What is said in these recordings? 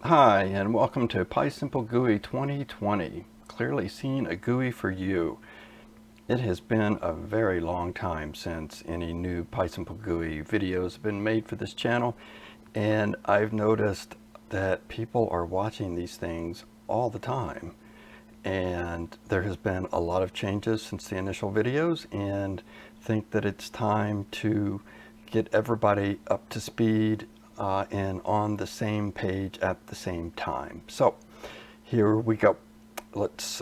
Hi, and welcome to PySimpleGUI 2020, clearly seeing a GUI for you. It has been a very long time since any new PySimpleGUI videos have been made for this channel, and I've noticed that people are watching these things all the time. And there has been a lot of changes since the initial videos, and think that it's time to get everybody up to speed and on the same page at the same time. So here we go. This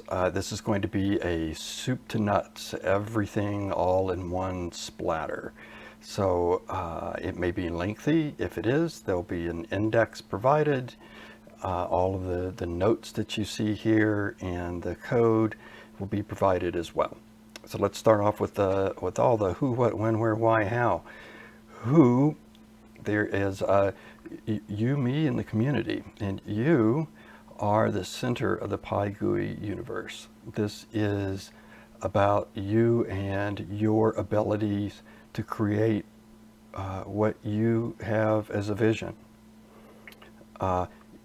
is going to be a soup to nuts, everything all in one splatter. So it may be lengthy. If it is, there'll be an index provided. All of the notes that you see here and the code will be provided as well. So let's start off with all the who, what, when, where, why, how. Who, there is you, me, and the community, and you are the center of the PyGUI universe. This is about you and your abilities to create what you have as a vision.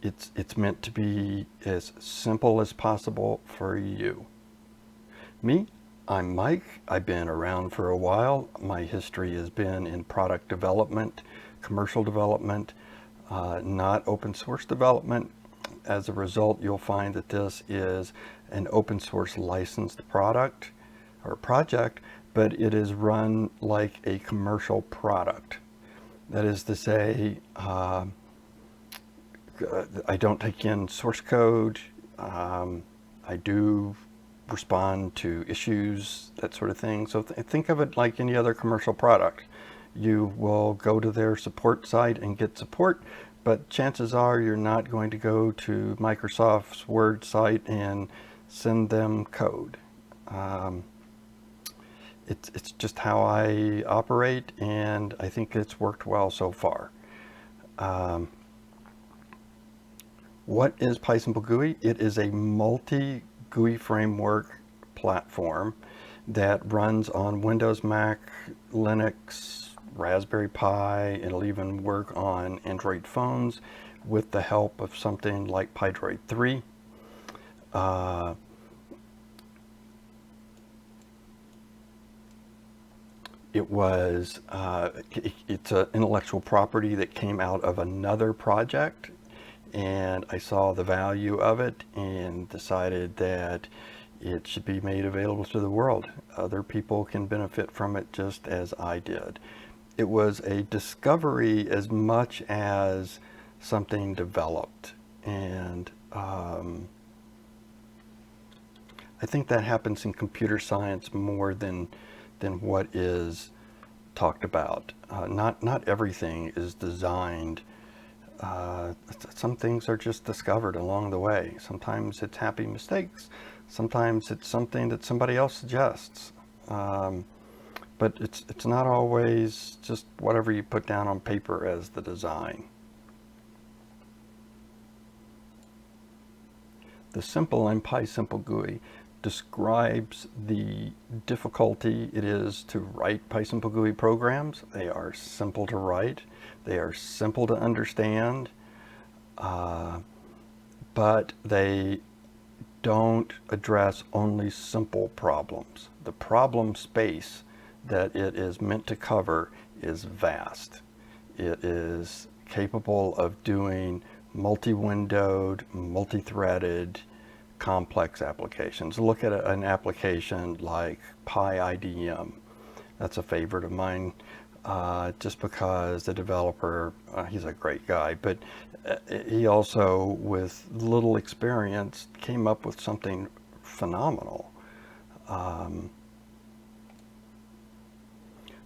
It's meant to be as simple as possible for you. Me, I'm Mike. I've been around for a while. My history has been in product development, commercial development, not open source development. As a result, you'll find that this is an open source licensed product or project, but it is run like a commercial product. That is to say, I don't take in source code. I do respond to issues, that sort of thing. So think of it like any other commercial product. You will go to their support site and get support, but chances are you're not going to go to Microsoft's Word site and send them code. It's just how I operate, and I think it's worked well so far. What is PySimpleGUI? It is a multi-GUI framework platform that runs on Windows, Mac, Linux, Raspberry Pi, and it'll even work on Android phones with the help of something like PyDroid 3. It's an intellectual property that came out of another project, and I saw the value of it and decided that it should be made available to the world. Other people can benefit from it just as I did. It was a discovery as much as something developed, and I think that happens in computer science more than what is talked about. Not everything is designed. Some things are just discovered along the way. Sometimes it's happy mistakes. Sometimes it's something that somebody else suggests. But it's not always just whatever you put down on paper as the design. The simple in PySimpleGUI describes the difficulty it is to write PySimpleGUI programs. They are simple to write. They are simple to understand, but they don't address only simple problems. The problem space that it is meant to cover is vast. It is capable of doing multi-windowed, multi-threaded, complex applications. Look at an application like PyIDEs. That's a favorite of mine, just because the developer, he's a great guy, but he also, with little experience, came up with something phenomenal.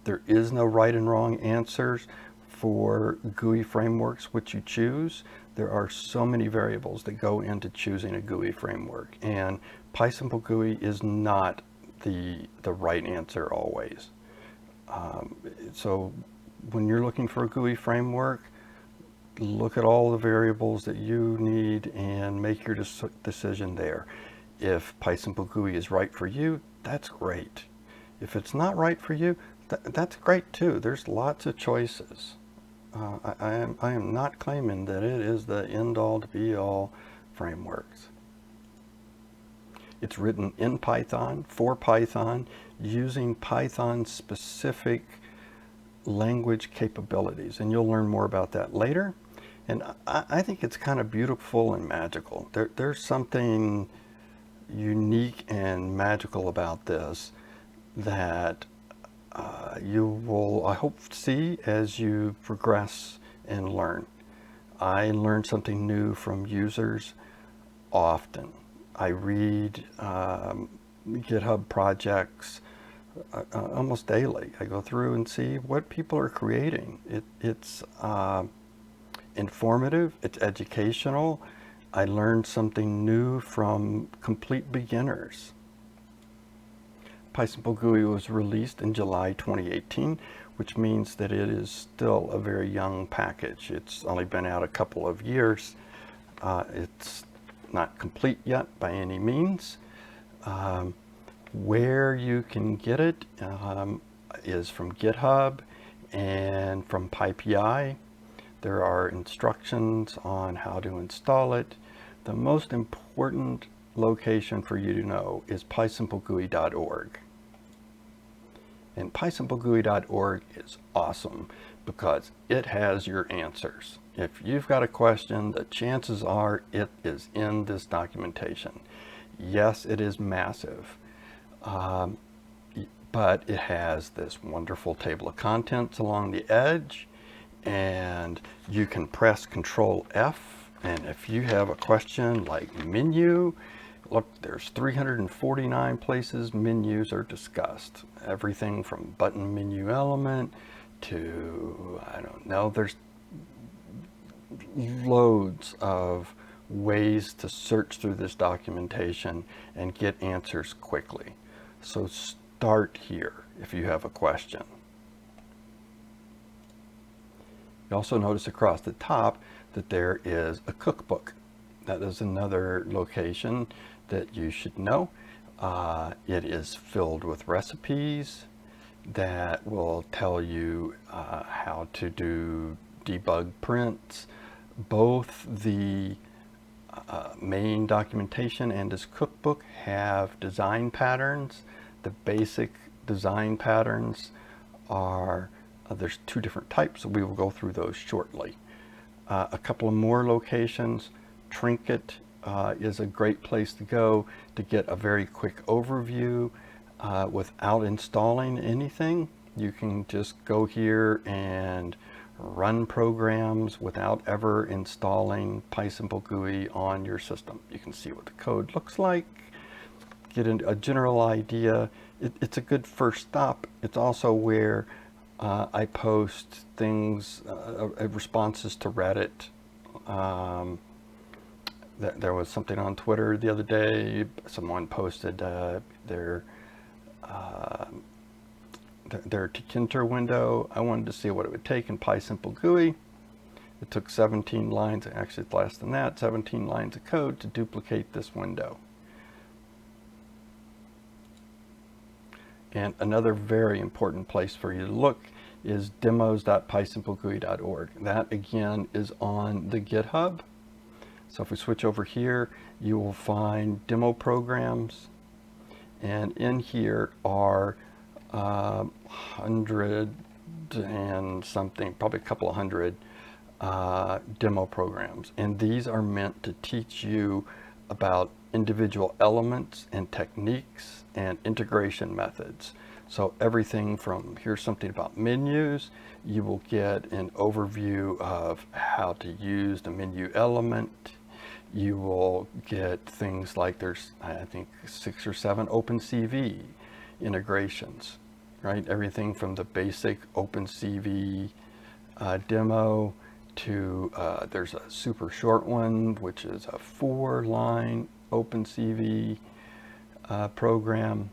There is no right and wrong answers for GUI frameworks which you choose. There are so many variables that go into choosing a GUI framework, and PySimpleGUI is not the right answer always. So when you're looking for a GUI framework, look at all the variables that you need and make your decision there. If PySimpleGUI is right for you, that's great. If it's not right for you, that's great too. There's lots of choices. I am not claiming that it is the end-all to be-all frameworks. It's written in Python, for Python, using Python-specific language capabilities, and you'll learn more about that later. And I think it's kind of beautiful and magical. There's something unique and magical about this that you will, I hope, see as you progress and learn. I learn something new from users often. I read GitHub projects almost daily. I go through and see what people are creating. It's informative, it's educational. I learned something new from complete beginners. PySimpleGUI was released in July 2018, which means that it is still a very young package. It's only been out a couple of years. It's not complete yet by any means. Where you can get it is from GitHub and from PyPI. There are instructions on how to install it. The most important location for you to know is PySimpleGUI.org. And PySimpleGUI.org is awesome because it has your answers. If you've got a question, the chances are it is in this documentation. Yes, it is massive, but it has this wonderful table of contents along the edge, and you can press Control F, and if you have a question like menu, look, there's 349 places menus are discussed. Everything from button menu element to, I don't know, there's loads of ways to search through this documentation and get answers quickly. So start here if you have a question. You also notice across the top that there is a cookbook. That is another location that you should know. It is filled with recipes that will tell you how to do debug prints. Both the main documentation and this cookbook have design patterns. The basic design patterns are, there's two different types, so we will go through those shortly. A couple of more locations. Trinket is a great place to go to get a very quick overview without installing anything. You can just go here and run programs without ever installing PySimpleGUI on your system. You can see what the code looks like, get a general idea. It's a good first stop. It's also where I post things, responses to Reddit. There was something on Twitter the other day. Someone posted their Tkinter window. I wanted to see what it would take in PySimpleGUI. It took 17 lines, actually it's less than that, 17 lines of code to duplicate this window. And another very important place for you to look is demos.pysimplegui.org. That again is on the GitHub. So if we switch over here, you will find demo programs, and in here are 100 and something, probably a couple of hundred demo programs, and these are meant to teach you about individual elements and techniques and integration methods. So everything from, here's something about menus, you will get an overview of how to use the menu element. You will get things like there's, I think, 6 or 7 OpenCV integrations, right? Everything from the basic OpenCV demo to there's a super short one, which is a 4-line OpenCV program.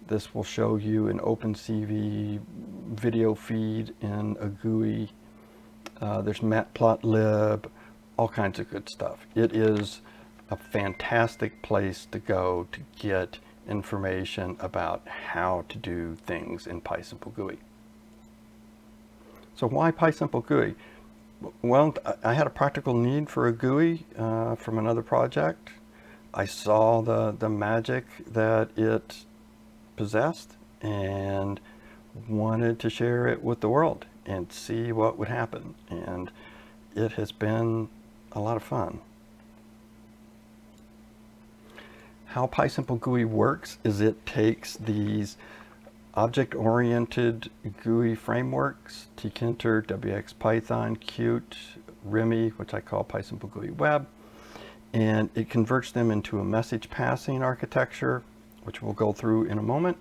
This will show you an OpenCV video feed in a GUI. There's matplotlib, all kinds of good stuff. It is a fantastic place to go to get information about how to do things in PySimpleGUI. So why PySimpleGUI? Well, I had a practical need for a GUI from another project. I saw the magic that it possessed and wanted to share it with the world and see what would happen. And it has been a lot of fun. How PySimpleGUI works is it takes these object-oriented GUI frameworks, tkinter, wxPython, Qt, RIMI, which I call PySimpleGUI Web, and it converts them into a message passing architecture, which we'll go through in a moment.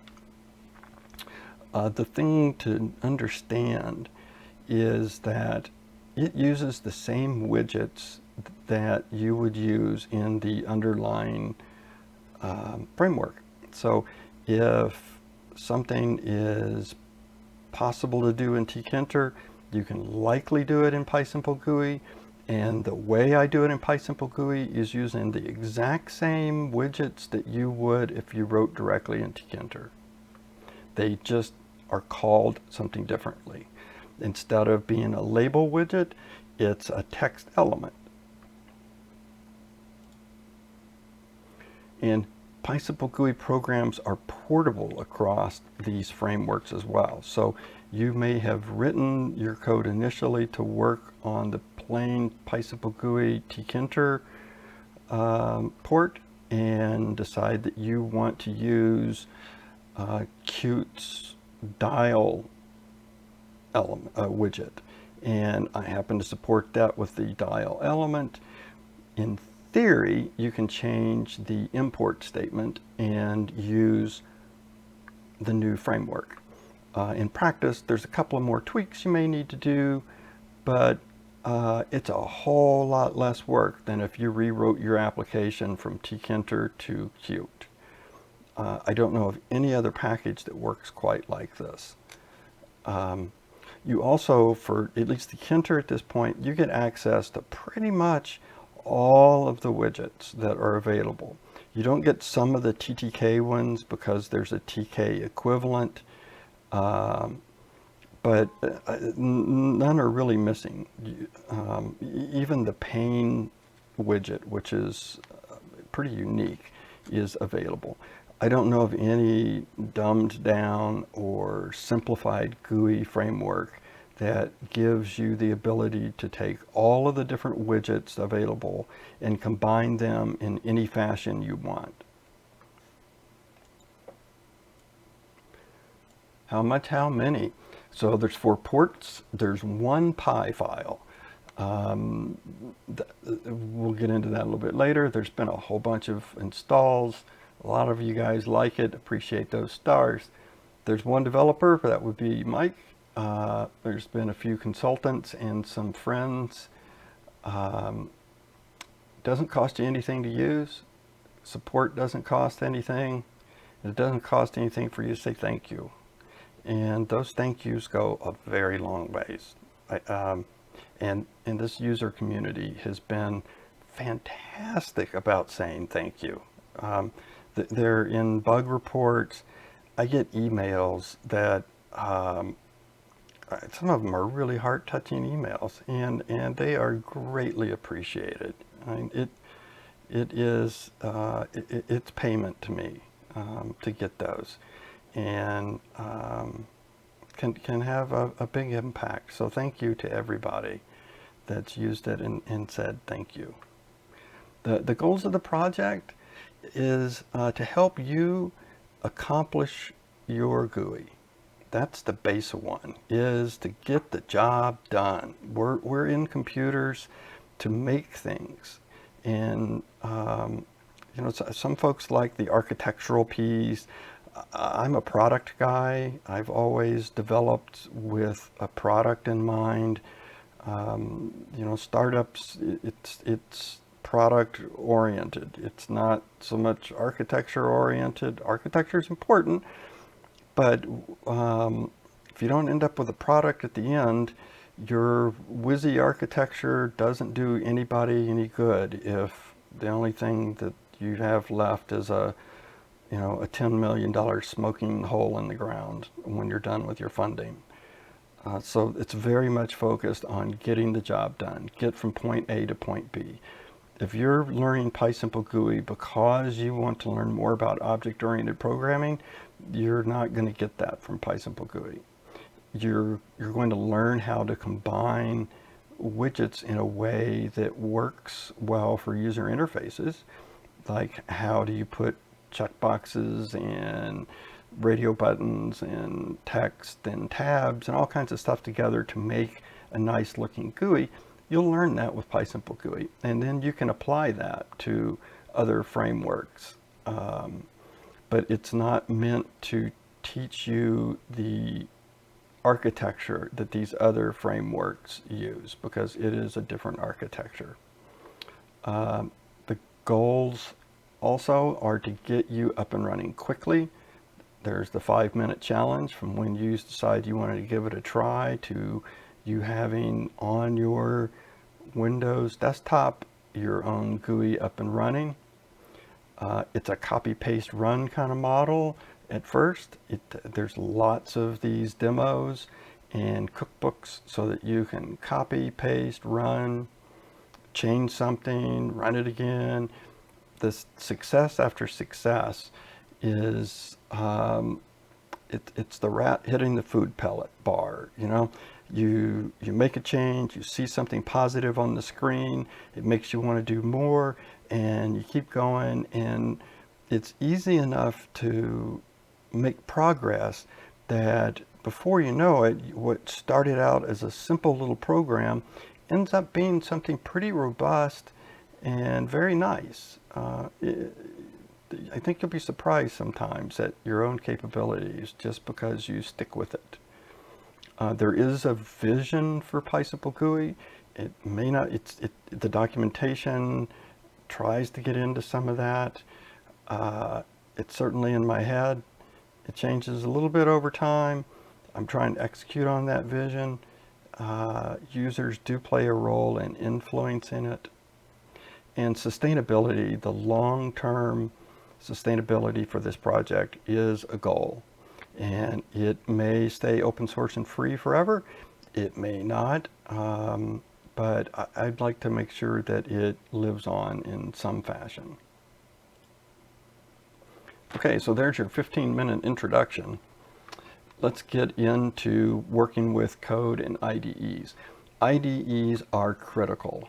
The thing to understand is that it uses the same widgets that you would use in the underlying framework. So if something is possible to do in tkinter, you can likely do it in PySimpleGUI. And the way I do it in PySimpleGUI is using the exact same widgets that you would if you wrote directly in tkinter. They just are called something differently. Instead of being a label widget, it's a text element. And PySimpleGUI programs are portable across these frameworks as well. So you may have written your code initially to work on the plain PySimpleGUI tkinter port and decide that you want to use Qt's dial element widget. And I happen to support that with the dial element. In theory, you can change the import statement and use the new framework. In practice, there's a couple of more tweaks you may need to do, but it's a whole lot less work than if you rewrote your application from tkinter to Qt. I don't know of any other package that works quite like this. You also, for at least tkinter at this point, you get access to pretty much all of the widgets that are available. You don't get some of the TTK ones because there's a TK equivalent, but none are really missing. Even the pane widget, which is pretty unique, is available. I don't know of any dumbed down or simplified GUI framework that gives you the ability to take all of the different widgets available and combine them in any fashion you want. How much? How many? So there's 4 ports. There's 1 Py file. We'll get into that a little bit later. There's been a whole bunch of installs. A lot of you guys like it, appreciate those stars. There's 1 developer, that would be Mike. There's been a few consultants and some friends. Doesn't cost you anything to use. Support doesn't cost anything. It doesn't cost anything for you to say thank you. And those thank yous go a very long ways. And this user community has been fantastic about saying thank you. They're in bug reports. I get emails that some of them are really heart-touching emails, and they are greatly appreciated. I mean, it's payment to me to get those, and can have a big impact. So thank you to everybody that's used it and said thank you. The goals of the project is to help you accomplish your GUI. That's the base one, is to get the job done. We're in computers to make things. And you know, some folks like the architectural piece. I'm a product guy. I've always developed with a product in mind. You know, startups, it's product oriented. It's not so much architecture oriented. Architecture is important, but if you don't end up with a product at the end, your whizzy architecture doesn't do anybody any good if the only thing that you have left is a $10 million smoking hole in the ground when you're done with your funding. So it's very much focused on getting the job done, get from point A to point B. If you're learning PySimpleGUI because you want to learn more about object-oriented programming, you're not going to get that from PySimpleGUI. You're going to learn how to combine widgets in a way that works well for user interfaces, like how do you put checkboxes and radio buttons and text and tabs and all kinds of stuff together to make a nice looking GUI. You'll learn that with PySimpleGUI, and then you can apply that to other frameworks. But it's not meant to teach you the architecture that these other frameworks use, because it is a different architecture. The goals also are to get you up and running quickly. There's the 5-minute challenge from when you decide you wanted to give it a try to you having on your Windows desktop your own GUI up and running. It's a copy-paste run kind of model at first. There's lots of these demos and cookbooks so that you can copy, paste, run, change something, run it again. This success after success is it's the rat hitting the food pellet bar. You know, you make a change, you see something positive on the screen, it makes you want to do more, and you keep going, and it's easy enough to make progress that before you know it, what started out as a simple little program ends up being something pretty robust and very nice. I think you'll be surprised sometimes at your own capabilities just because you stick with it. There is a vision for PySimpleGUI. It may not, the documentation tries to get into some of that. It's certainly in my head. It changes a little bit over time. I'm trying to execute on that vision. Users do play a role in influencing it. And sustainability, the long-term sustainability for this project is a goal. And it may stay open source and free forever. It may not. But I'd like to make sure that it lives on in some fashion. Okay, so there's your 15-minute introduction. Let's get into working with code and IDEs. IDEs are critical.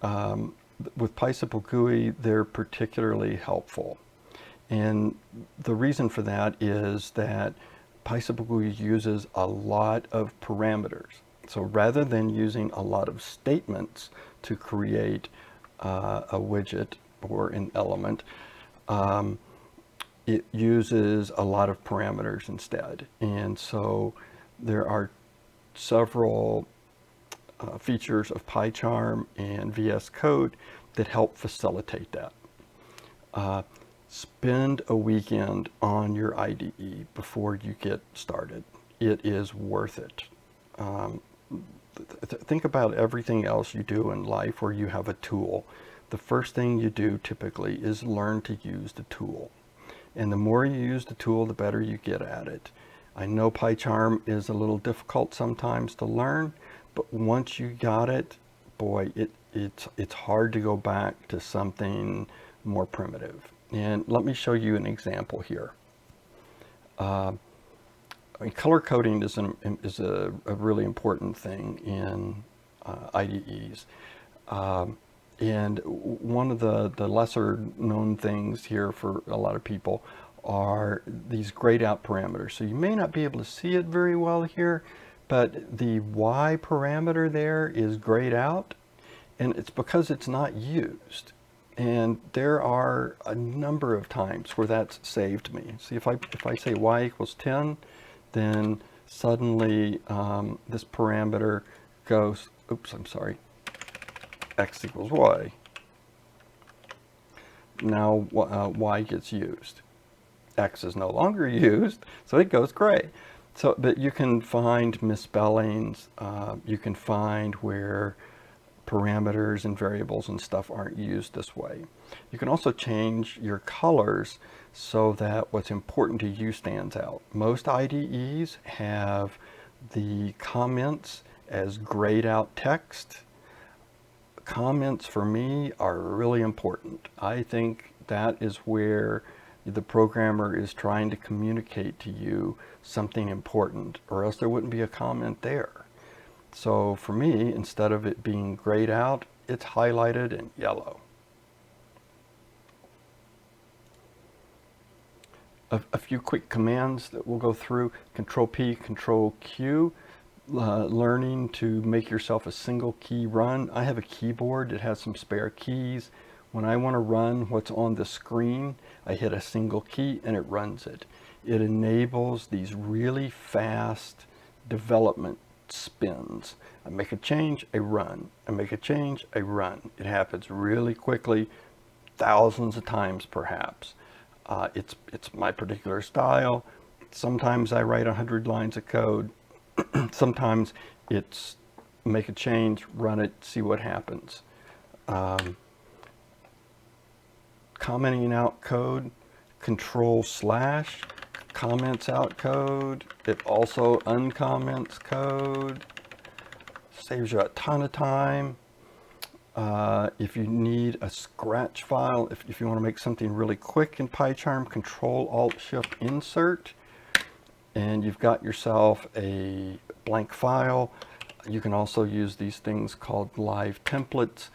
With PySimpleGUI, they're particularly helpful. And the reason for that is that PySimpleGUI uses a lot of parameters. So rather than using a lot of statements to create a widget or an element, it uses a lot of parameters instead. And so there are several features of PyCharm and VS Code that help facilitate that. Spend a weekend on your IDE before you get started. It is worth it. Think about everything else you do in life where you have a tool. The first thing you do typically is learn to use the tool. And the more you use the tool, the better you get at it. I know PyCharm is a little difficult sometimes to learn, but once you got it, boy, it's hard to go back to something more primitive. And let me show you an example here. I mean, color coding is a really important thing in IDEs. And one of the lesser known things here for a lot of people are these grayed out parameters. So you may not be able to see it very well here, but the Y parameter there is grayed out, and it's because it's not used. And there are a number of times where that's saved me. See, if I say Y equals 10, then suddenly this parameter goes, oops, I'm sorry, X equals Y. Now Y gets used. X is no longer used, so it goes gray. So, but you can find misspellings, you can find where parameters and variables and stuff aren't used this way. You can also change your colors so that what's important to you stands out. Most IDEs have the comments as grayed out text. Comments for me are really important. I think that is where the programmer is trying to communicate to you something important, or else there wouldn't be a comment there. So for me, instead of it being grayed out, it's highlighted in yellow. A few quick commands that we'll go through. Control P, Control Q. Learning to make yourself a single key run. I have a keyboard that has some spare keys. When I want to run what's on the screen, I hit a single key and it runs it. It enables these really fast development spins. I make a change, I run. I make a change, I run. It happens really quickly, thousands of times perhaps. It's my particular style. Sometimes I write 100 lines of code. Sometimes it's make a change, run it, see what happens. Commenting out code, Control / comments out code. It also uncomments code. Saves you a ton of time. If you need a scratch file, if you want to make something really quick in PyCharm, Control Alt Shift Insert, and you've got yourself a blank file. You can also use these things called live templates.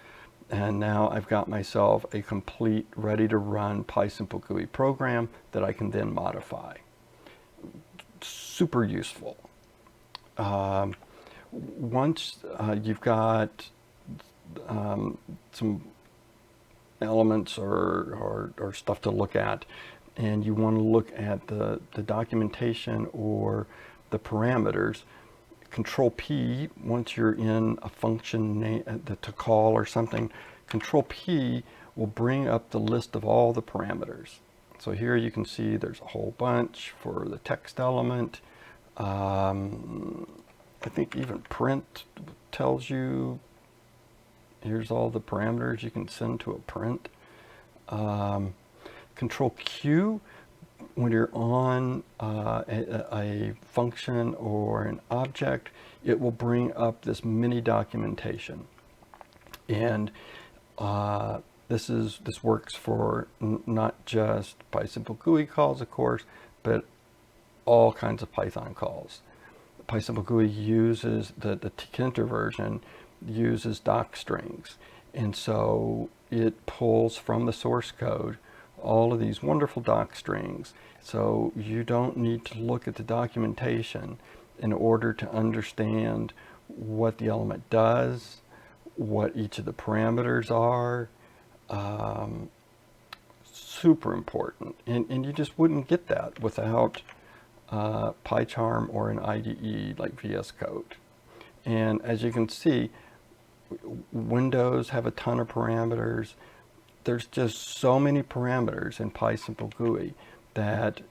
And now I've got myself a complete, ready to run PySimpleGUI program that I can then modify. Super useful. Once you've got some elements or stuff to look at, and you want to look at the documentation or the parameters, Control P, once you're in a function name to call or something, Control P will bring up the list of all the parameters. So here you can see there's a whole bunch for the text element. I think even print tells you, here's all the parameters you can send to a print. Control Q, when you're on a function or an object, it will bring up this mini documentation. And this works for not just PySimpleGUI calls, of course, but all kinds of Python calls. PySimpleGUI uses, the Tkinter version uses doc strings. And so it pulls from the source code all of these wonderful doc strings. So you don't need to look at the documentation in order to understand what the element does, what each of the parameters are. Super important. And you just wouldn't get that without PyCharm or an IDE like VS Code. And as you can see, Windows have a ton of parameters. There's just so many parameters in PySimpleGUI that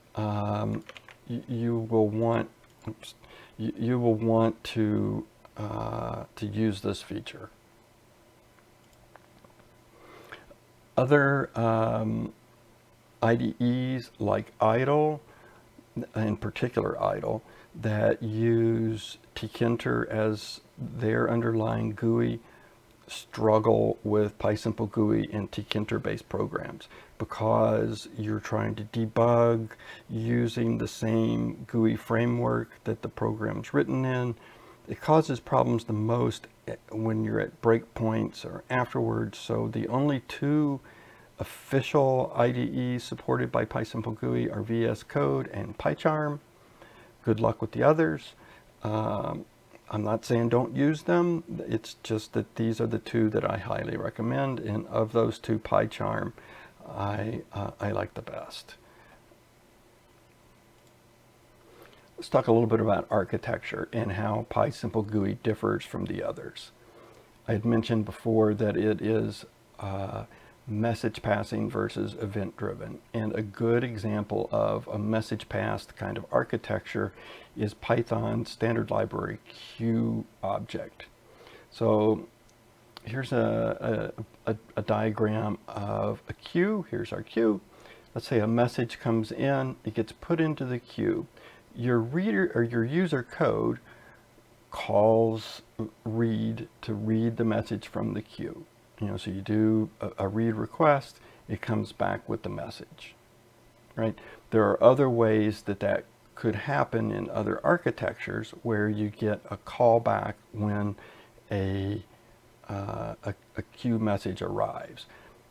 you will want to use this feature. Other IDEs like IDLE, in particular IDLE, that use Tkinter as their underlying GUI, struggle with PySimpleGUI and Tkinter-based programs because you're trying to debug using the same GUI framework that the program's written in. It causes problems the most when you're at breakpoints or afterwards. So the only two official IDEs supported by PySimpleGUI are VS Code and PyCharm. Good luck with the others. I'm not saying don't use them. It's just that these are the two that I highly recommend. And of those two, PyCharm, I like the best. Let's talk a little bit about architecture and how PySimpleGUI differs from the others. I had mentioned before that it is message passing versus event driven. And a good example of a message passed kind of architecture is Python's standard library queue object. So here's a diagram of a queue. Here's our queue. Let's say a message comes in, it gets put into the queue. Your reader or your user code calls read to read the message from the queue. So you do a read request, it comes back with the message, right? There are other ways that could happen in other architectures where you get a callback when a queue message arrives.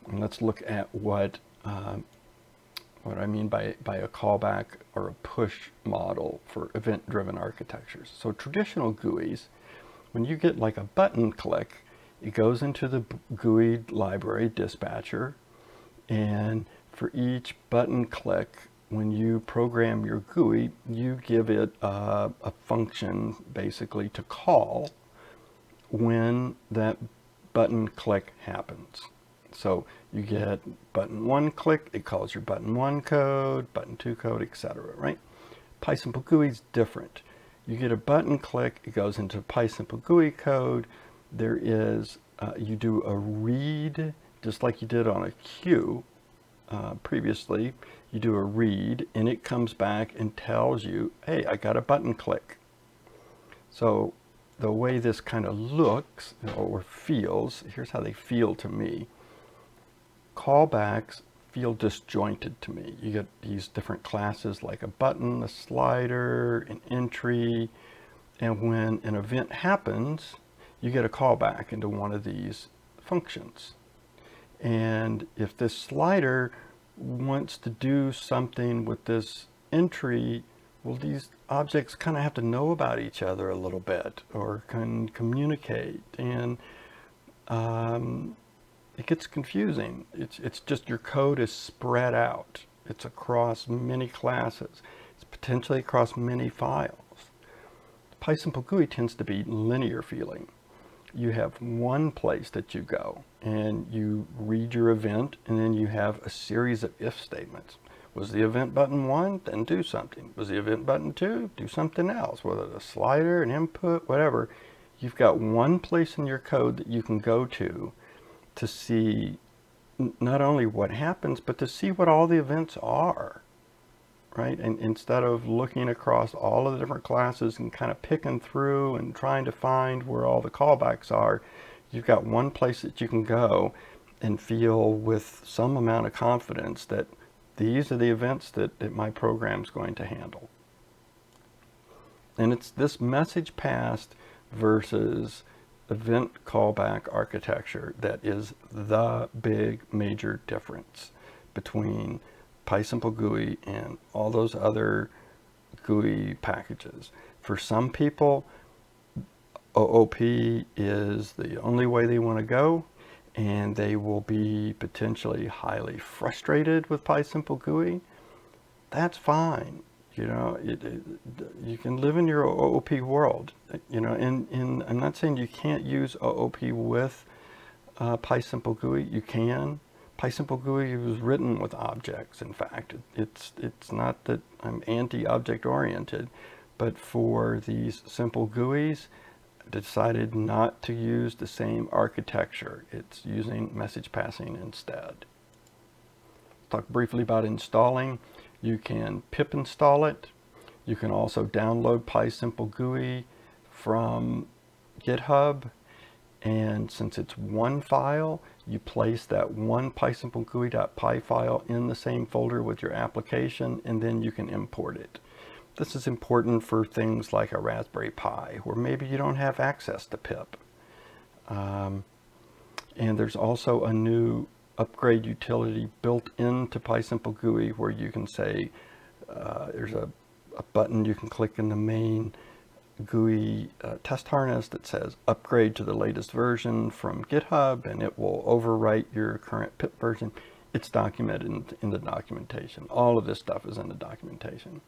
And let's look at what I mean by a callback or a push model for event-driven architectures. So traditional GUIs, when you get like a button click, it goes into the GUI library dispatcher, and for each button click, when you program your GUI, you give it a function basically to call when that button click happens. So you get button 1 click, it calls your button 1 code, button 2 code, etc. Right? PySimpleGUI is different. You get a button click, it goes into PySimpleGUI code. There is, you do a read, just like you did on a queue previously. You do a read, and it comes back and tells you, hey, I got a button click. So the way this kind of looks or feels, here's how they feel to me. Callbacks feel disjointed to me. You get these different classes like a button, a slider, an entry, and when an event happens, you get a callback into one of these functions. And if this slider wants to do something with this entry, well, these objects kind of have to know about each other a little bit or can communicate, and it gets confusing. It's just your code is spread out. It's across many classes. It's potentially across many files. PySimpleGUI tends to be linear feeling. You have one place that you go and you read your event, and then you have a series of if statements. Was the event button 1? Then do something. Was the event button 2? Do something else. Whether it's a slider, an input, whatever. You've got one place in your code that you can go to see not only what happens, but to see what all the events are, right? And instead of looking across all of the different classes and kind of picking through and trying to find where all the callbacks are, you've got one place that you can go and feel with some amount of confidence that these are the events that my program's going to handle. And it's this message passed versus event callback architecture that is the big major difference between PySimpleGUI and all those other GUI packages. For some people, OOP is the only way they want to go, and they will be potentially highly frustrated with PySimpleGUI. That's fine. You can live in your OOP world, and I'm not saying you can't use OOP with PySimpleGUI. You can. PySimpleGUI was written with objects. In fact, it's not that I'm anti-object oriented, but for these simple GUIs, I decided not to use the same architecture. It's using message passing instead. Talk briefly about installing. You can pip install it. You can also download PySimpleGUI from GitHub. And since it's one file, you place that one PySimpleGUI.py file in the same folder with your application, and then you can import it. This is important for things like a Raspberry Pi, where maybe you don't have access to pip. And there's also a new upgrade utility built into PySimpleGUI where you can say, there's a button you can click in the main GUI test harness that says upgrade to the latest version from GitHub, and it will overwrite your current pip version. It's documented in the documentation. All of this stuff is in the documentation.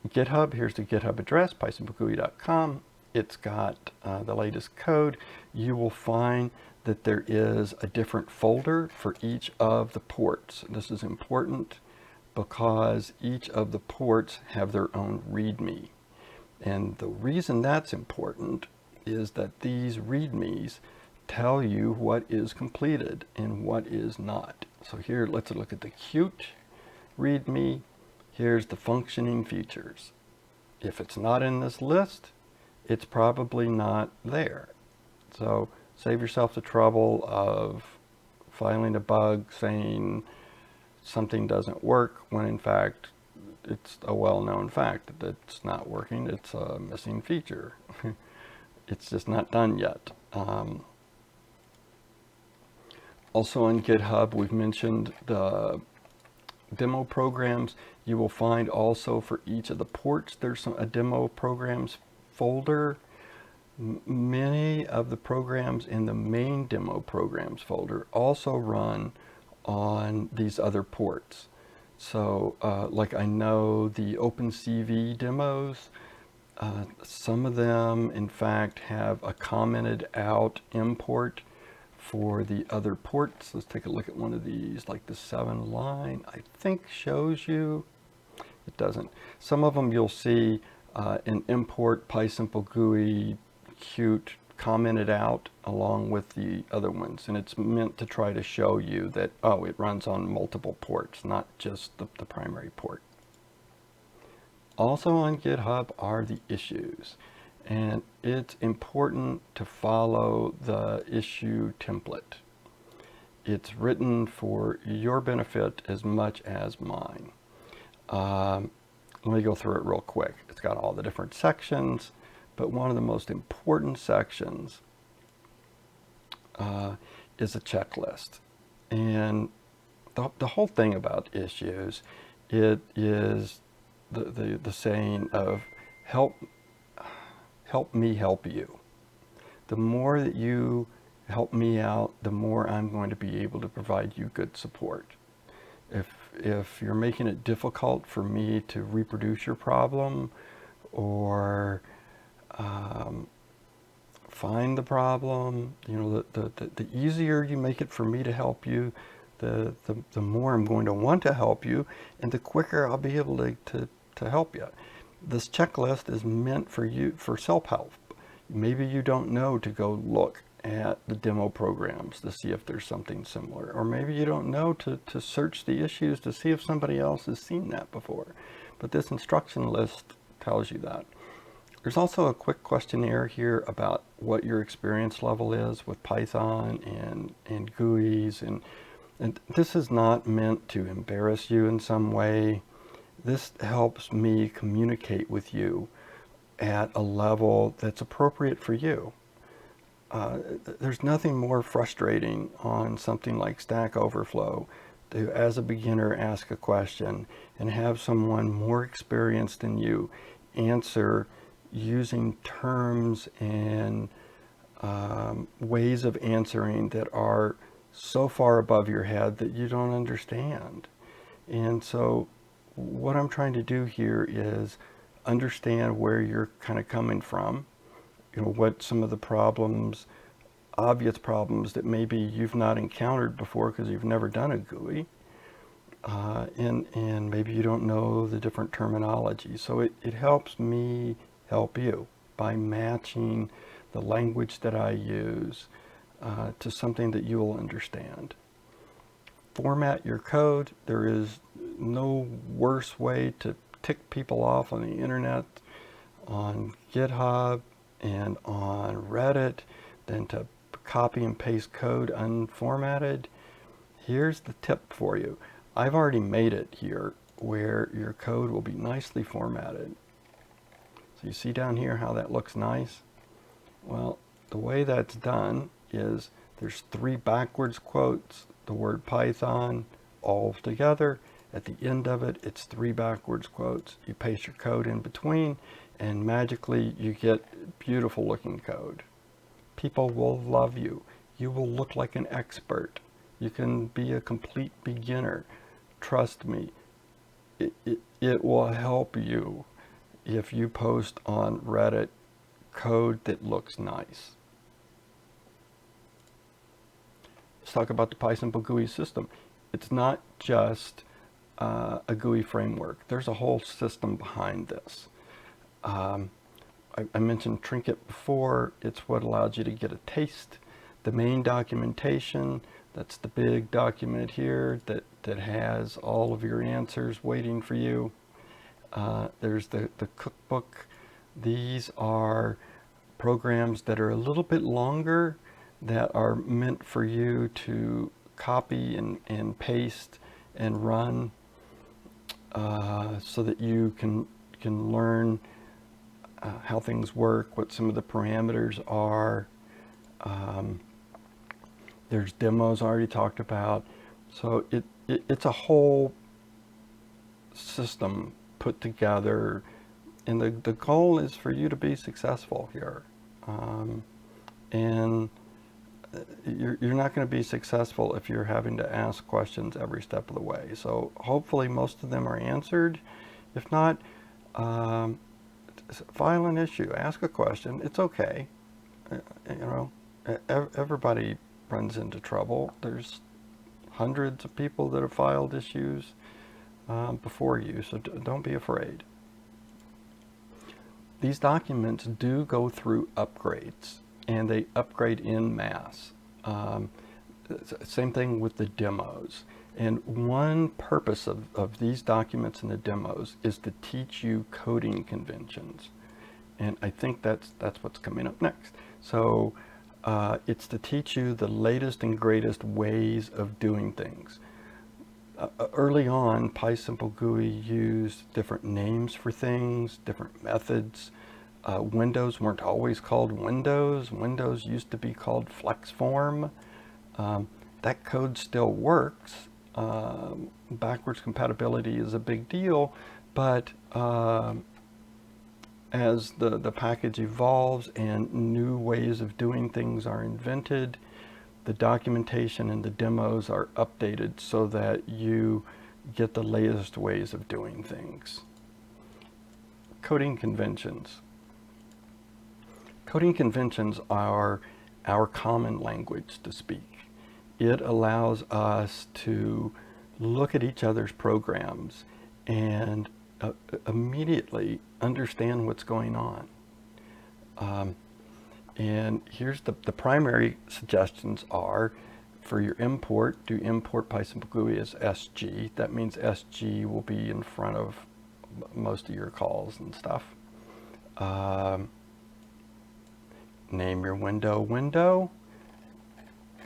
GitHub, here's the GitHub address, PySimpleGUI.com. It's got the latest code. You will find that there is a different folder for each of the ports. This is important because each of the ports have their own README. And the reason that's important is that these READMEs tell you what is completed and what is not. So here, let's look at the cute README. Here's the functioning features. If it's not in this list, it's probably not there. So save yourself the trouble of filing a bug saying something doesn't work when in fact it's a well-known fact that it's not working. It's a missing feature. It's just not done yet. Also on GitHub, we've mentioned the demo programs. You will find also for each of the ports, there's a demo programs folder. Many of the programs in the main demo programs folder also run on these other ports. So like I know the OpenCV demos, some of them in fact have a commented out import for the other ports. Let's take a look at one of these, like the 7 line, I think shows you. It doesn't. Some of them you'll see an import PySimpleGUI cute commented out along with the other ones, and it's meant to try to show you that, oh, it runs on multiple ports, not just the primary port. Also on GitHub are the issues, and it's important to follow the issue template. It's written for your benefit as much as mine. Let me go through it real quick. It's got all the different sections, but one of the most important sections is a checklist. And the whole thing about issues, it is the saying of help me help you. The more that you help me out, the more I'm going to be able to provide you good support. If you're making it difficult for me to reproduce your problem or find the problem, you know, the easier you make it for me to help you, the more I'm going to want to help you, and the quicker I'll be able to help you. This checklist is meant for you, for self-help. Maybe you don't know to go look at the demo programs to see if there's something similar, or maybe you don't know to search the issues to see if somebody else has seen that before. But this instruction list tells you that. There's also a quick questionnaire here about what your experience level is with Python and GUIs, and this is not meant to embarrass you in some way. This helps me communicate with you at a level that's appropriate for you. There's nothing more frustrating on something like Stack Overflow to, as a beginner, ask a question and have someone more experienced than you answer using terms and ways of answering that are so far above your head that you don't understand. And so what I'm trying to do here is understand where you're kind of coming from, you know, what some of the problems, obvious problems that maybe you've not encountered before because you've never done a GUI, and maybe you don't know the different terminology. So it helps me help you by matching the language that I use to something that you will understand. Format your code. There is no worse way to tick people off on the internet, on GitHub, and on Reddit than to copy and paste code unformatted. Here's the tip for you. I've already made it here where your code will be nicely formatted. So you see down here how that looks nice? Well, the way that's done is there's 3 backwards quotes, the word Python all together. At the end of it, it's 3 backwards quotes. You paste your code in between, and magically you get beautiful looking code. People will love you. You will look like an expert. You can be a complete beginner. Trust me, it will help you if you post on Reddit code that looks nice. Let's talk about the PySimpleGUI system. It's not just a GUI framework. There's a whole system behind this. I mentioned Trinket before. It's what allows you to get a taste. The main documentation, that's the big document here that has all of your answers waiting for you. There's the cookbook. These are programs that are a little bit longer that are meant for you to copy and paste and run so that you can learn how things work, what some of the parameters are. There's demos I already talked about. So it's a whole system put together, and the goal is for you to be successful here. And you're not going to be successful if you're having to ask questions every step of the way. So hopefully most of them are answered. If not, file an issue, ask a question. It's okay. You know, everybody runs into trouble. There's hundreds of people that have filed issues before you, so don't be afraid. These documents do go through upgrades, and they upgrade en masse. Same thing with the demos. And one purpose of these documents and the demos is to teach you coding conventions. And I think that's what's coming up next. So it's to teach you the latest and greatest ways of doing things. Early on, PySimpleGUI used different names for things, different methods. Windows weren't always called Windows. Windows used to be called FlexForm. That code still works. Backwards compatibility is a big deal, but as the package evolves and new ways of doing things are invented, the documentation and the demos are updated so that you get the latest ways of doing things. Coding conventions. Coding conventions are our common language to speak. It allows us to look at each other's programs and immediately understand what's going on. And here's the primary suggestions are, for your import, do import PySimpleGUI as SG. That means SG will be in front of most of your calls and stuff. Name your window.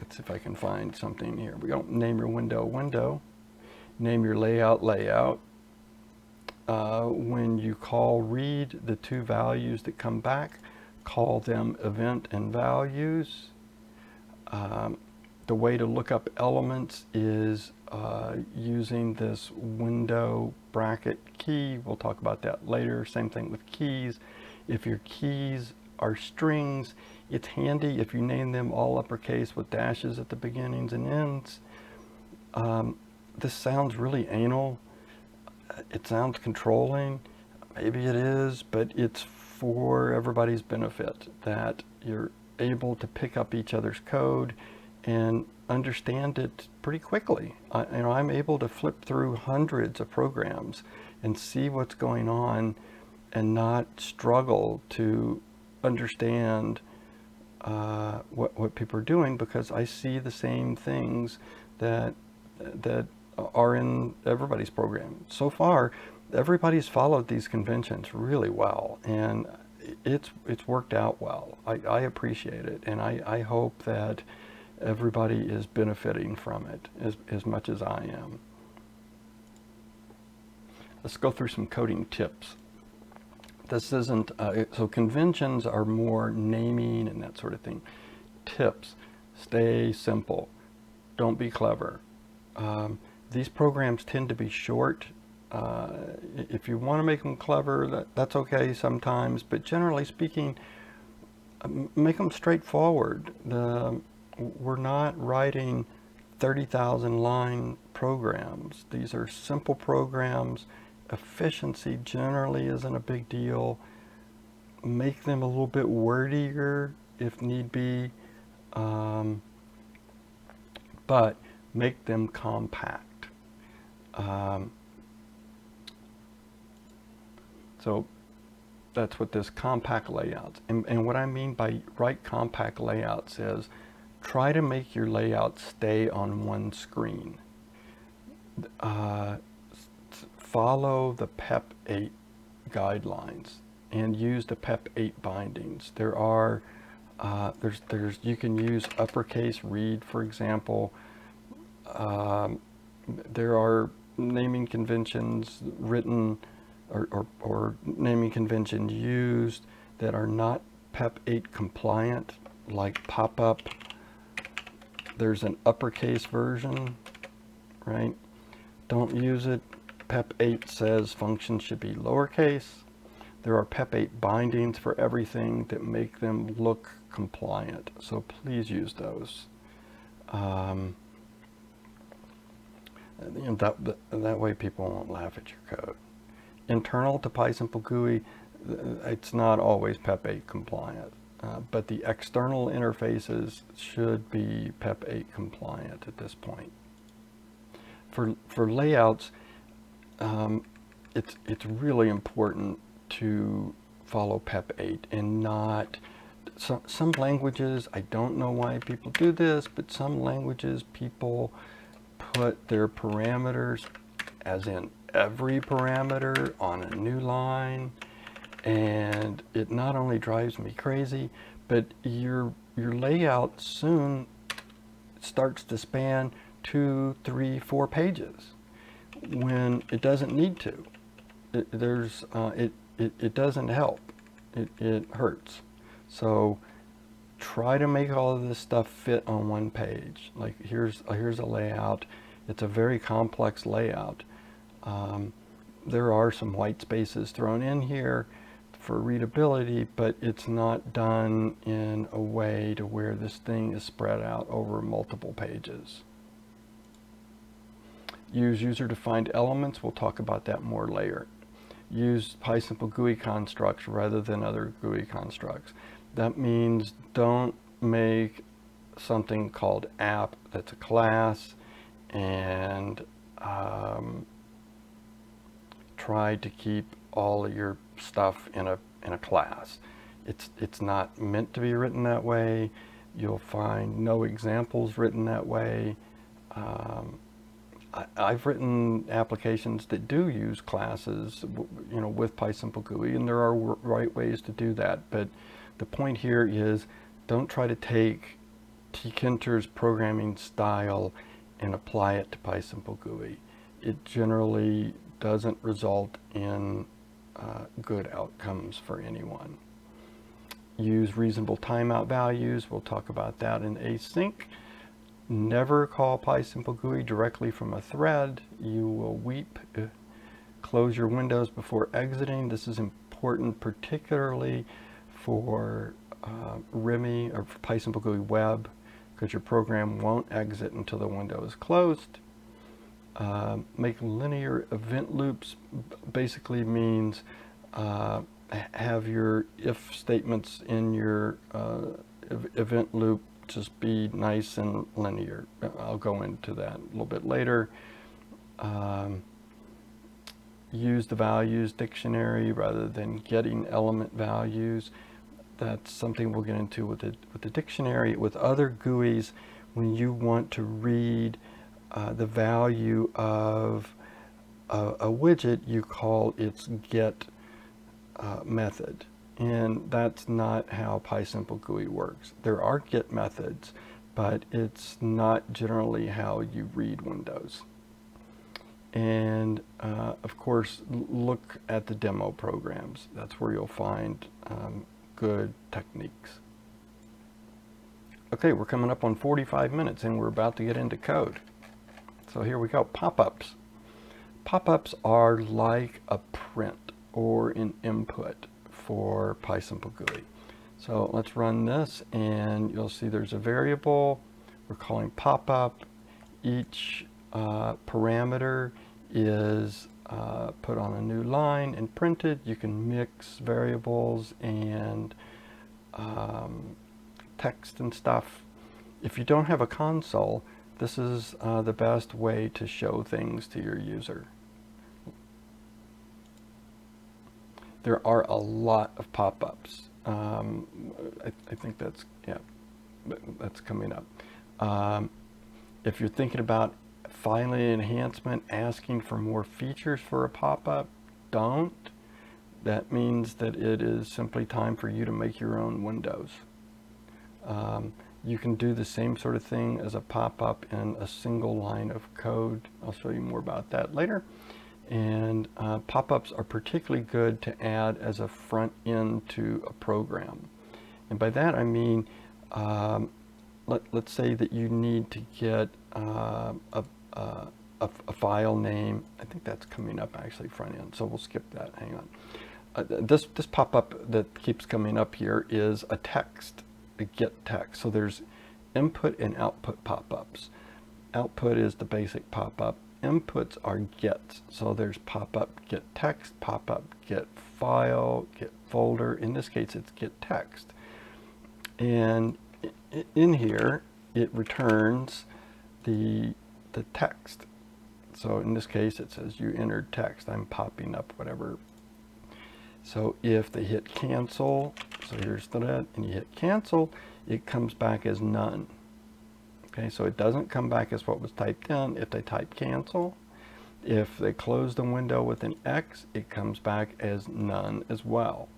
Let's see if I can find something here. We don't name your window. Name your layout. When you call read, the two values that come back, call them event and values. The way to look up elements is using this window bracket key. We'll talk about that later. Same thing with keys. If your keys are strings, it's handy if you name them all uppercase with dashes at the beginnings and ends. This sounds really anal. It sounds controlling. Maybe it is, but it's for everybody's benefit, that you're able to pick up each other's code and understand it pretty quickly. I'm able to flip through hundreds of programs and see what's going on and not struggle to understand what people are doing, because I see the same things that are in everybody's program. So far, everybody's followed these conventions really well, and it's worked out well. I appreciate it, and I hope that everybody is benefiting from it as much as I am. Let's go through some coding tips. This isn't, so conventions are more naming and that sort of thing. Tips: stay simple. Don't be clever. These programs tend to be short. If you want to make them clever, that's okay sometimes, but generally speaking, make them straightforward. We're not writing 30,000 line programs. These are simple programs. Efficiency generally isn't a big deal. Make them a little bit wordier if need be, but make them compact. So that's what this compact layouts. And what I mean by write compact layouts is try to make your layout stay on one screen. Follow the PEP 8 guidelines. and use the PEP8 bindings. There are you can use uppercase read, for example. There are naming conventions written or naming conventions used that are not PEP8 compliant, like pop-up. There's an uppercase version, right? Don't use it. PEP8 says functions should be lowercase. There are PEP8 bindings for everything that make them look compliant, so please use those. That way people won't laugh at your code. Internal to PySimpleGUI, it's not always PEP8 compliant, but the external interfaces should be PEP8 compliant at this point. For layouts, it's really important to follow PEP8 and not some languages. I don't know why people do this, but some languages people put their parameters, as in every parameter, on a new line, and it not only drives me crazy, but your layout soon starts to span 2, 3, 4 pages when it doesn't need to. It doesn't help. It hurts. So try to make all of this stuff fit on one page. Like here's a layout. It's a very complex layout. There are some white spaces thrown in here for readability, but it's not done in a way to where this thing is spread out over multiple pages. Use user-defined elements. We'll talk about that more later. Use PySimpleGUI constructs rather than other GUI constructs. That means don't make something called app that's a class and try to keep all of your stuff in a class. It's not meant to be written that way. You'll find no examples written that way. I've written applications that do use classes, with PySimpleGUI, and there are right ways to do that. But the point here is, don't try to take tkinter's programming style and apply it to PySimpleGUI. It generally doesn't result in good outcomes for anyone. Use reasonable timeout values. We'll talk about that in async. Never call PySimpleGUI directly from a thread. You will weep. Close your windows before exiting. This is important particularly for RIMI or for PySimpleGUI Web, because your program won't exit until the window is closed. Make linear event loops basically means have your if statements in your event loop just be nice and linear. I'll go into that a little bit later. Use the values dictionary rather than getting element values. That's something we'll get into with the dictionary. With other GUIs, when you want to read the value of a widget, you call its get method. And that's not how PySimpleGUI works. There are get methods, but it's not generally how you read windows. And of course, look at the demo programs. That's where you'll find good techniques. Okay, we're coming up on 45 minutes and we're about to get into code. So here we go, pop-ups. Pop-ups are like a print or an input for PySimpleGUI. So let's run this and you'll see there's a variable we're calling pop-up. Each parameter is put on a new line and printed. You can mix variables and text and stuff. If you don't have a console, this is the best way to show things to your user. There are a lot of pop-ups. I think that's coming up. If you're thinking about filing an enhancement, asking for more features for a pop-up, don't. that means that it is simply time for you to make your own windows. You can do the same sort of thing as a pop-up in a single line of code. I'll show you more about that later. And pop-ups are particularly good to add as a front end to a program. And by that I mean, let's say that you need to get a file name. I think that's coming up actually front end, so we'll skip that. Hang on. This pop-up that keeps coming up here is a text, a get text. So there's input and output pop-ups. Output is the basic pop-up. Inputs are gets. So there's pop-up get text, pop-up get file, get folder. In this case, it's get text. And in here, it returns the text. So in this case, it says you entered text. I'm popping up whatever. So if they hit cancel, so here's that, and you hit cancel, it comes back as none. Okay, so it doesn't come back as what was typed in if they type cancel. If they close the window with an X, it comes back as none as well.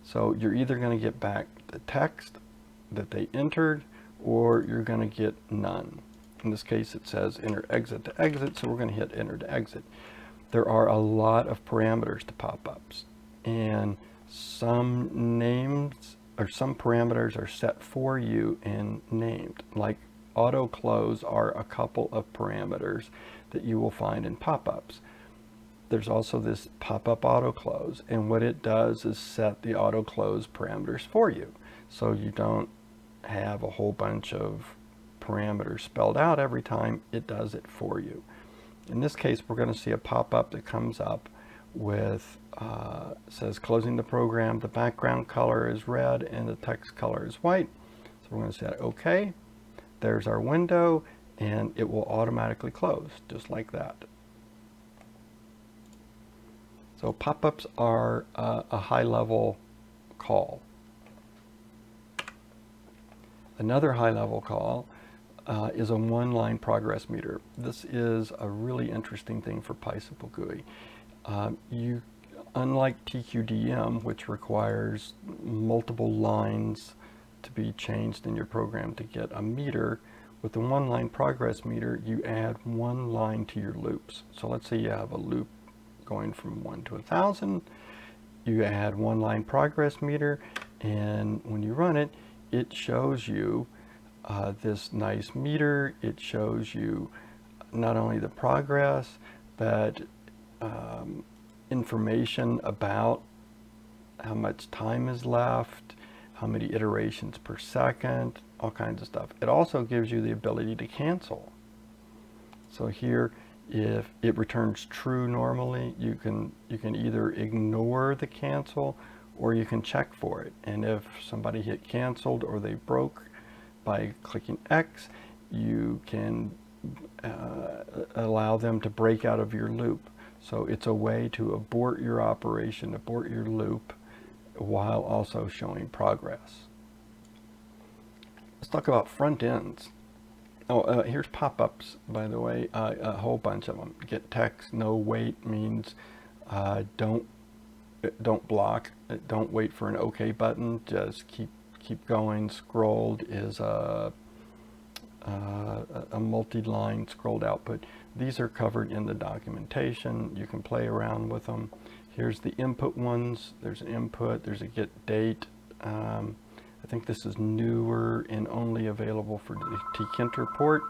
So you're either going to get back the text that they entered, or you're going to get none. In this case, it says enter exit to exit, so we're going to hit enter to exit. There are a lot of parameters to pop-ups, and some names or some parameters are set for you and named. Like auto close are a couple of parameters that you will find in pop-ups. There's also this pop-up auto close, and what it does is set the auto close parameters for you, so you don't have a whole bunch of parameters spelled out every time. It does it for you. In this case, we're going to see a pop-up that comes up with, says closing the program, the background color is red and the text color is white. So we're going to say OK. There's our window, and it will automatically close, just like that. So pop-ups are a high-level call. Another high-level call is a one-line progress meter. This is a really interesting thing for PySimpleGUI. Unlike TQDM, which requires multiple lines to be changed in your program to get a meter, with the one-line progress meter, you add one line to your loops. So let's say you have a loop going from 1 to 1,000. You add one-line progress meter, and when you run it, it shows you this nice meter. It shows you not only the progress, but information about how much time is left, how many iterations per second, all kinds of stuff. It also gives you the ability to cancel. So here, if it returns true normally, you can either ignore the cancel or you can check for it. And if somebody hit canceled or they broke by clicking X, you can allow them to break out of your loop. So it's a way to abort your operation, abort your loop, while also showing progress. Let's talk about front ends. Oh, here's pop-ups, by the way, a whole bunch of them. Get text, no wait means don't block, don't wait for an OK button, just keep going. Scrolled is a multi-line scrolled output. These are covered in the documentation. You can play around with them. Here's the input ones. There's an input, there's a get date. I think this is newer and only available for the tkinter port.